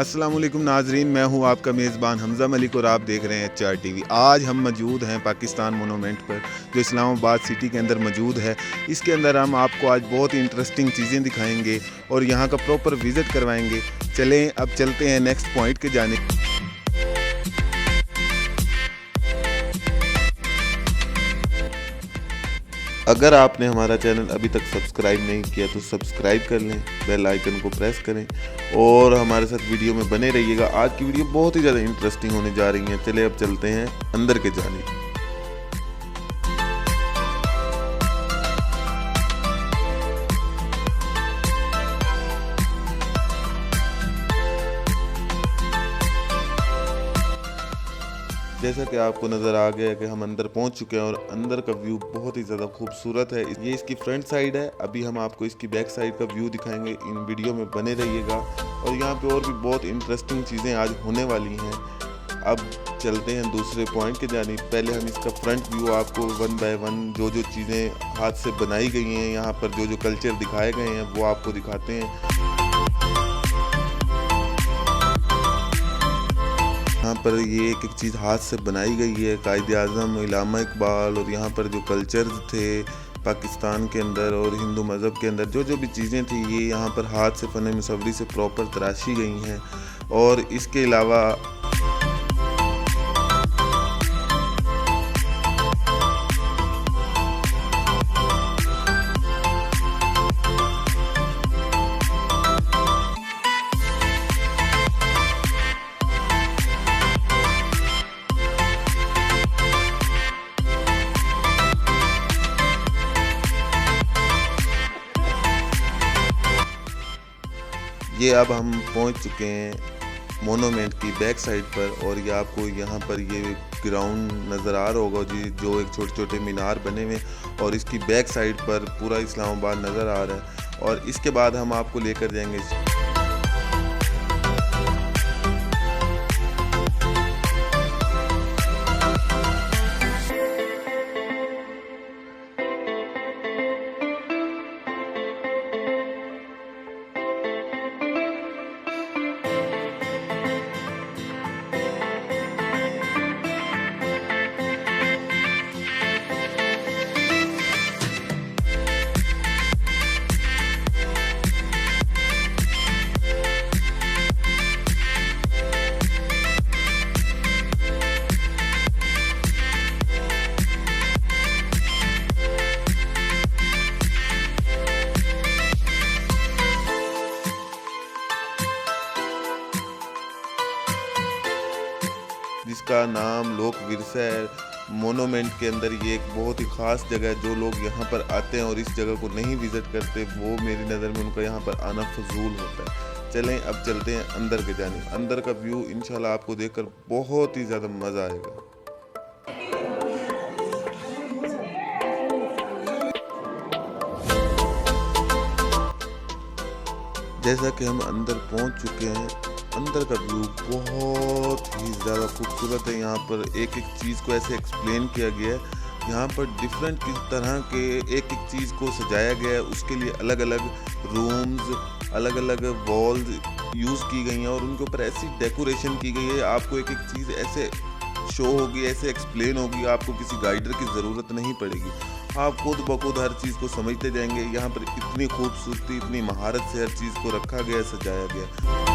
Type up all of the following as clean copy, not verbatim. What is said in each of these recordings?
अस्सलाम वालेकुम नाजरीन, मैं हूं आपका मेज़बान हमज़ा मलिक और आप देख रहे हैं HR TV। आज हम मौजूद हैं पाकिस्तान मोनूमेंट पर, जो इस्लामाबाद सिटी के अंदर मौजूद है। इसके अंदर हम आपको आज बहुत ही इंटरेस्टिंग चीज़ें दिखाएंगे और यहां का प्रॉपर विज़िट करवाएंगे। चलें अब चलते हैं नेक्स्ट पॉइंट के जानिब। अगर आपने हमारा चैनल अभी तक सब्सक्राइब नहीं किया तो सब्सक्राइब कर लें, बेल आइकन को प्रेस करें और हमारे साथ वीडियो में बने रहिएगा। आज की वीडियो बहुत ही ज़्यादा इंटरेस्टिंग होने जा रही है। चले अब चलते हैं अंदर के जानिब। जैसा कि आपको नज़र आ गया कि हम अंदर पहुंच चुके हैं और अंदर का व्यू बहुत ही ज़्यादा खूबसूरत है। ये इसकी फ्रंट साइड है, अभी हम आपको इसकी बैक साइड का व्यू दिखाएंगे। इन वीडियो में बने रहिएगा और यहाँ पे और भी बहुत इंटरेस्टिंग चीज़ें आज होने वाली हैं। अब चलते हैं दूसरे पॉइंट के जानिब। पहले हम इसका फ्रंट व्यू आपको वन बाय वन जो चीज़ें हाथ से बनाई गई हैं, यहाँ पर जो कल्चर दिखाए गए हैं वो आपको दिखाते हैं। यहाँ पर ये एक एक चीज़ हाथ से बनाई गई है। कायद-ए-आज़म, इल्लामा इकबाल और यहाँ पर जो कल्चर थे पाकिस्तान के अंदर और हिंदू मज़हब के अंदर जो भी चीज़ें थी, ये यहाँ पर हाथ से फ़न मुसव्वरी से प्रॉपर तराशी गई हैं। और इसके अलावा ये अब हम पहुंच चुके हैं मोनूमेंट की बैक साइड पर और ये आपको यहाँ पर ये ग्राउंड नज़र आ रहा होगा जी, जो एक छोटे छोटे मीनार बने हुए और इसकी बैक साइड पर पूरा इस्लामाबाद नज़र आ रहा है। और इसके बाद हम आपको लेकर जाएंगे जिसका नाम लोक विरसा है। मोनूमेंट के अंदर ये एक बहुत ही ख़ास जगह है। जो लोग यहाँ पर आते हैं और इस जगह को नहीं विज़िट करते, वो मेरी नज़र में उनका यहाँ पर आना फजूल होता है। चलें अब चलते हैं अंदर के जानिब। अंदर का व्यू इंशाल्लाह आपको देखकर बहुत ही ज़्यादा मज़ा आएगा। जैसा कि हम अंदर पहुँच चुके हैं, अंदर का व्यू बहुत ही ज़्यादा खूबसूरत है। यहाँ पर एक एक चीज़ को ऐसे एक्सप्लेन किया गया है। यहाँ पर डिफरेंट किस तरह के एक एक चीज़ को सजाया गया है, उसके लिए अलग अलग रूम्स, अलग अलग वॉल्स यूज़ की गई हैं और उनके ऊपर ऐसी डेकोरेशन की गई है। आपको एक एक चीज़ ऐसे शो होगी, ऐसे एक्सप्लेन होगी, आपको किसी गाइडर की ज़रूरत नहीं पड़ेगी। आप खुद ब खुद हर चीज़ को समझते जाएंगे। यहाँ पर इतनी खूबसूरती, इतनी महारत से हर चीज़ को रखा गया, सजाया गया।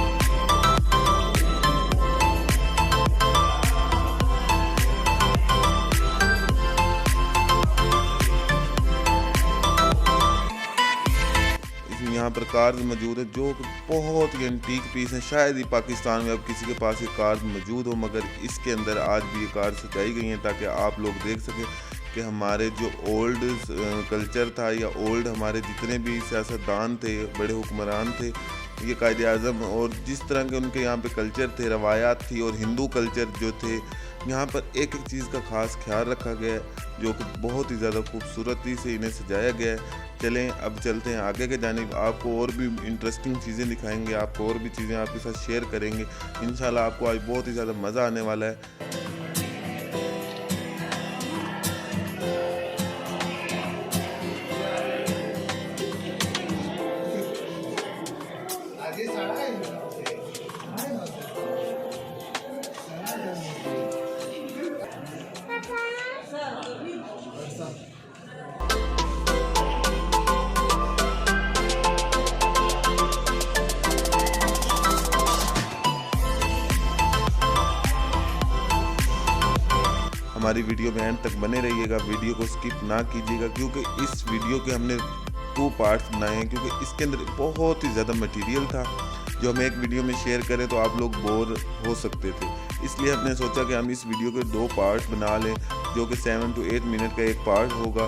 यहाँ पर कार्स मौजूद है जो बहुत ही एंटीक पीस हैं। शायद ही पाकिस्तान में अब किसी के पास ये कार्स मौजूद हो, मगर इसके अंदर आज भी ये कार्स सजाई गई हैं ताकि आप लोग देख सकें कि हमारे जो ओल्ड कल्चर था या ओल्ड हमारे जितने भी सियासतदान थे, बड़े हुक्मरान थे, ये कायद-ए-आज़म और जिस तरह के उनके यहाँ पे कल्चर थे, रवायात थी और हिंदू कल्चर जो थे, यहाँ पर एक एक चीज़ का ख़ास ख्याल रखा गया है जो कि बहुत ही ज़्यादा खूबसूरती से इन्हें सजाया गया है। चलें अब चलते हैं आगे के जानिब। आपको और भी इंटरेस्टिंग चीज़ें दिखाएंगे, आपको और भी चीज़ें आपके साथ शेयर करेंगे। इंशाल्लाह आपको आज बहुत ही ज़्यादा मज़ा आने वाला है। हमारी वीडियो में एंड तक बने रहिएगा, वीडियो को स्किप ना कीजिएगा, क्योंकि इस वीडियो के हमने 2 पार्ट्स बनाए हैं, क्योंकि इसके अंदर बहुत ही ज़्यादा मटेरियल था जो हम एक वीडियो में शेयर करें तो आप लोग बोर हो सकते थे। इसलिए हमने सोचा कि हम इस वीडियो के 2 पार्ट्स बना लें, जो कि 7 to 8 मिनट का एक पार्ट होगा।